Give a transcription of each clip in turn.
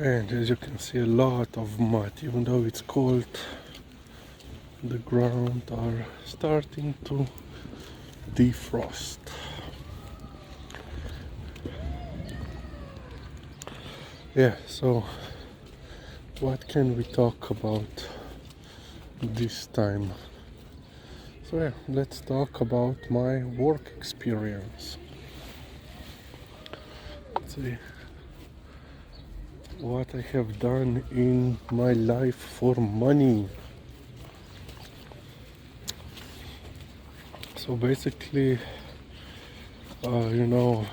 And as you can see, a lot of mud. Even though it's cold, the ground are starting to defrost. Yeah, so what can we talk about this time? So yeah, let's talk about my work experience. Let's see what I have done in my life for money. So basically, you know,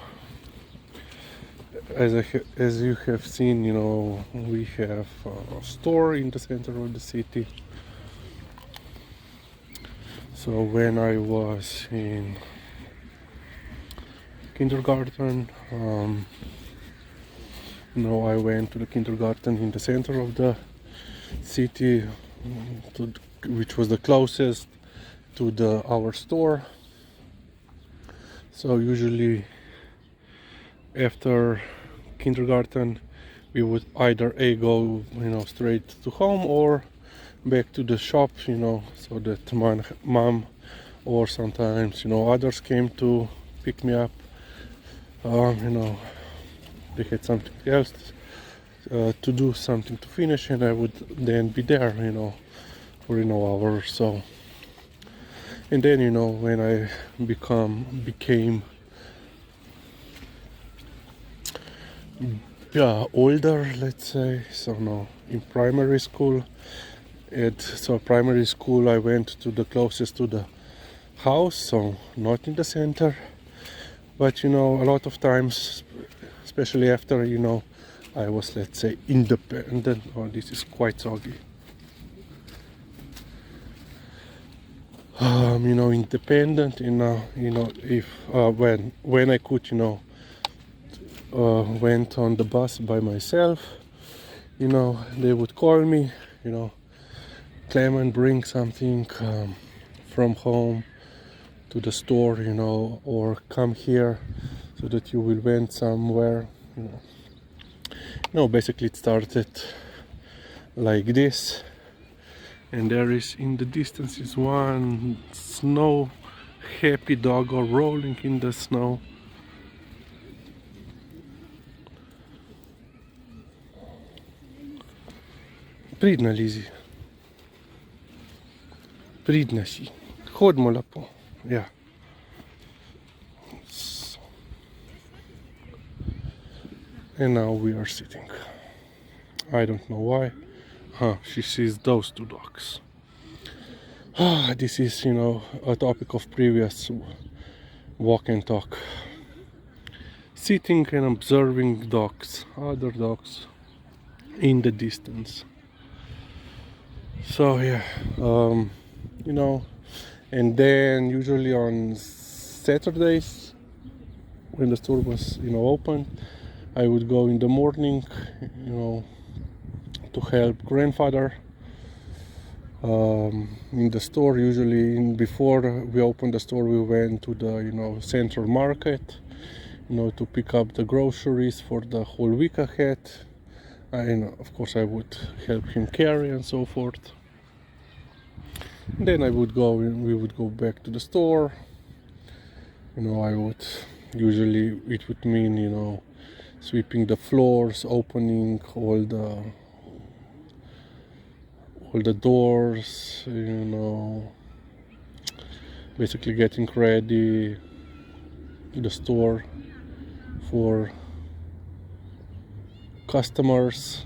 as you have seen, you know, we have a store in the center of the city. So when I was in kindergarten, you know, I went to the kindergarten in the center of the city, which was the closest to our store. So usually after kindergarten we would either go, you know, straight to home or back to the shop, you know, so that my mom or sometimes, you know, others came to pick me up. You know, they had something else to do, something to finish, and I would then be there, you know, for an hour or so. And then, you know, when I became older, let's say, so no, in primary school, primary school I went to the closest to the house, so not in the center, but you know, a lot of times, especially after, you know, I was, let's say, independent. Oh, this is quite soggy. You know, independent, you know, if when I could, you know, went on the bus by myself, you know, they would call me, you know, Clement, bring something from home to the store, you know, or come here so that you will went somewhere, you know. No, basically it started like this, and there is in the distance is one snow happy dog or rolling in the snow. Pridna, Lizzy. Pridna si. Chodmo lepo. Yeah. And now we are sitting. I don't know why. She sees those two dogs. This is, you know, a topic of previous walk and talk. Sitting and observing dogs, other dogs in the distance. So yeah, you know, and then usually on Saturdays when the store was, you know, open, I would go in the morning, you know, to help grandfather in the store. Usually before we opened the store, we went to the, you know, central market, you know, to pick up the groceries for the whole week ahead. And of course I would help him carry and so forth. And then we would go back to the store. You know, usually it would mean, you know, sweeping the floors, opening all the doors, you know, basically getting ready the store for customers.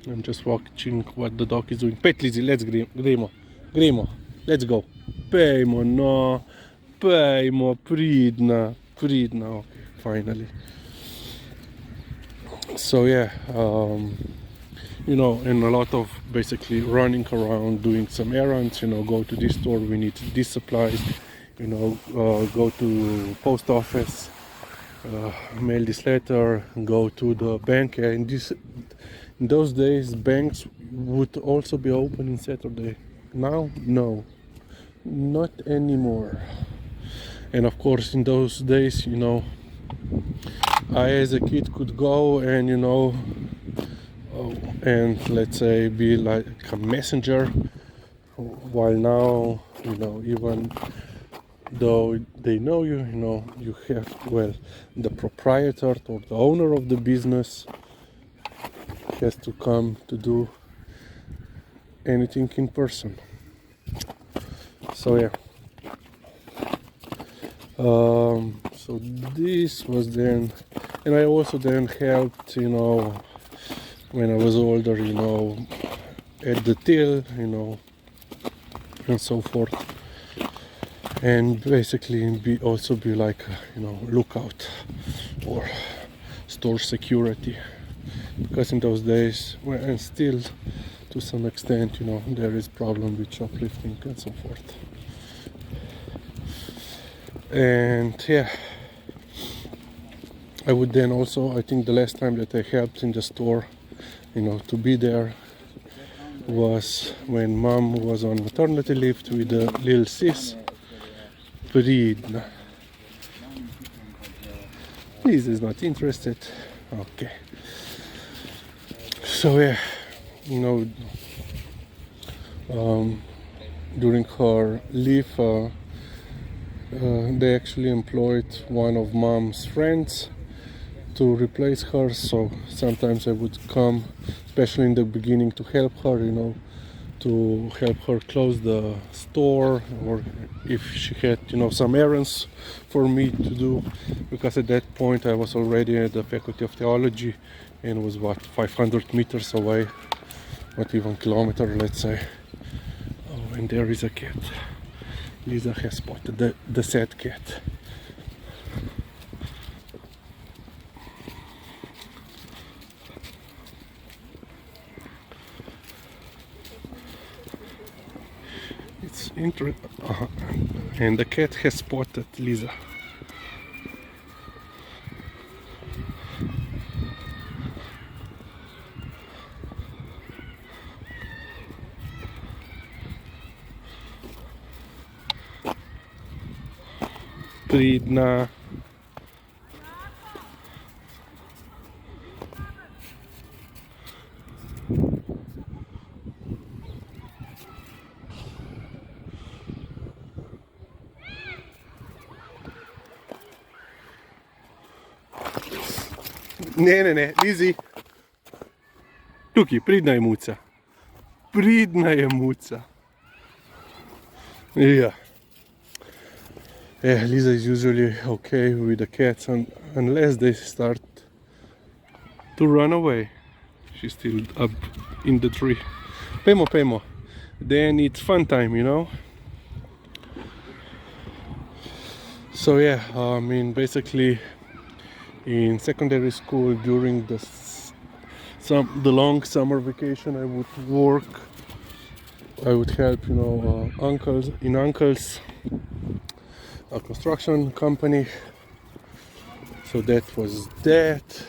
I'm just watching what the dog is doing. Pet Lizzy, let's Grimo, let's go. Pejmo, no, pejmo, pridna, okay, finally. So yeah, you know, and a lot of basically running around, doing some errands, you know, go to this store, we need these supplies, you know, go to post office, mail this letter, go to the bank. And in those days banks would also be open on Saturday. Now, no, not anymore. And of course in those days, you know, I as a kid could go and, you know, and let's say be like a messenger, while now, you know, even though they know you, you know, you have, well, the proprietor or the owner of the business has to come to do anything in person. So yeah, so this was then, and I also then helped, you know, when I was older, you know, at the till, you know, and so forth, and basically be like, you know, lookout or store security, because in those days, well, and still to some extent, you know, there is problem with shoplifting and so forth. And yeah, I would then also, I think the last time that I helped in the store, you know, to be there, was when mom was on maternity leave with the little sis. Pridna. Liz is not interested. Okay. So yeah, you know, during her leave, they actually employed one of mom's friends to replace her. So sometimes I would come, especially in the beginning, to help her, you know, to help her close the store, or if she had, you know, some errands for me to do, because at that point I was already at the Faculty of Theology and was, what, 500 meters away, not even kilometer, let's say. Oh, and there is a cat. Liza has spotted the sad cat. It's interesting. And the cat has spotted Liza. Pridna. Ne, Lizi. Tukaj, pridna je muca. Pridna je muca. Yeah. Yeah, Liza is usually okay with the cats unless they start to run away. She's still up in the tree. Pemo. Then it's fun time, you know? So yeah, I mean, basically in secondary school during the long summer vacation, I would work. I would help, you know, uncles a construction company. So that was that.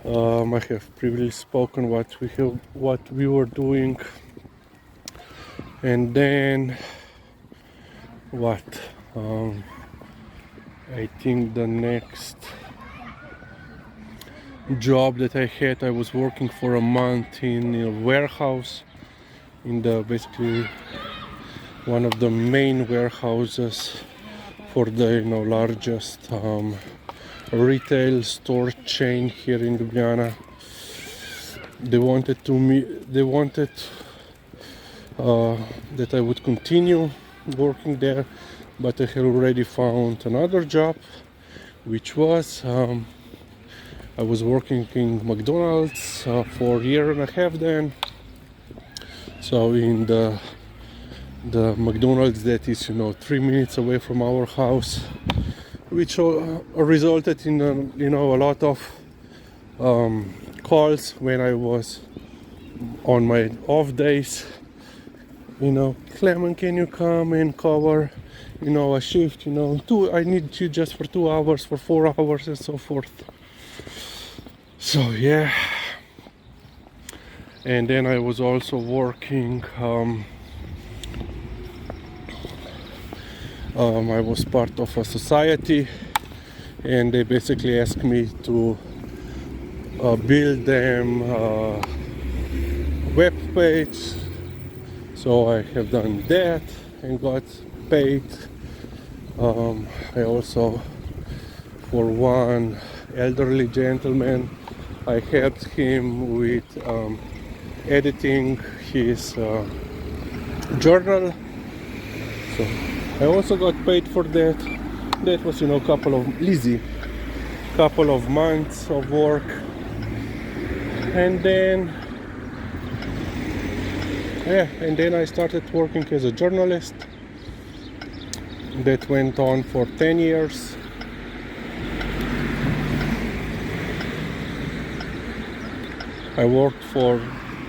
I have previously spoken what we were doing, and then what? I think the next job that I had, I was working for a month in a warehouse, in the basically one of the main warehouses for the, you know, largest retail store chain here in Ljubljana. They wanted that I would continue working there, but I had already found another job, which was I was working in McDonald's for a year and a half then. So in the McDonald's that is, you know, 3 minutes away from our house, which resulted in you know, a lot of calls when I was on my off days. You know, Clement, can you come and cover, you know, a shift? You know, I need you just for 2 hours, for 4 hours, and so forth. So yeah, and then I was also working. I was part of a society, and they basically asked me to build them web page. So I have done that and got paid. I also, for one elderly gentleman, I helped him with editing his journal. So I also got paid for that. That was, couple of months of work. And then I started working as a journalist. That went on for 10 years. I worked for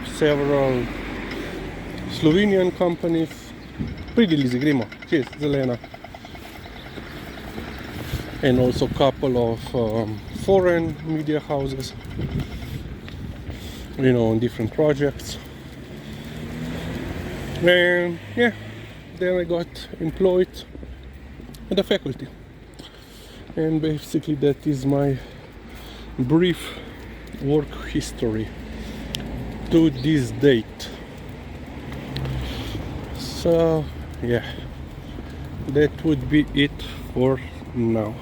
several Slovenian companies. Pridi Lizi, gremo, čez, zelena. And also a couple of foreign media houses, on different projects. And then I got employed at the faculty. And basically that is my brief work history to this date. So that would be it for now.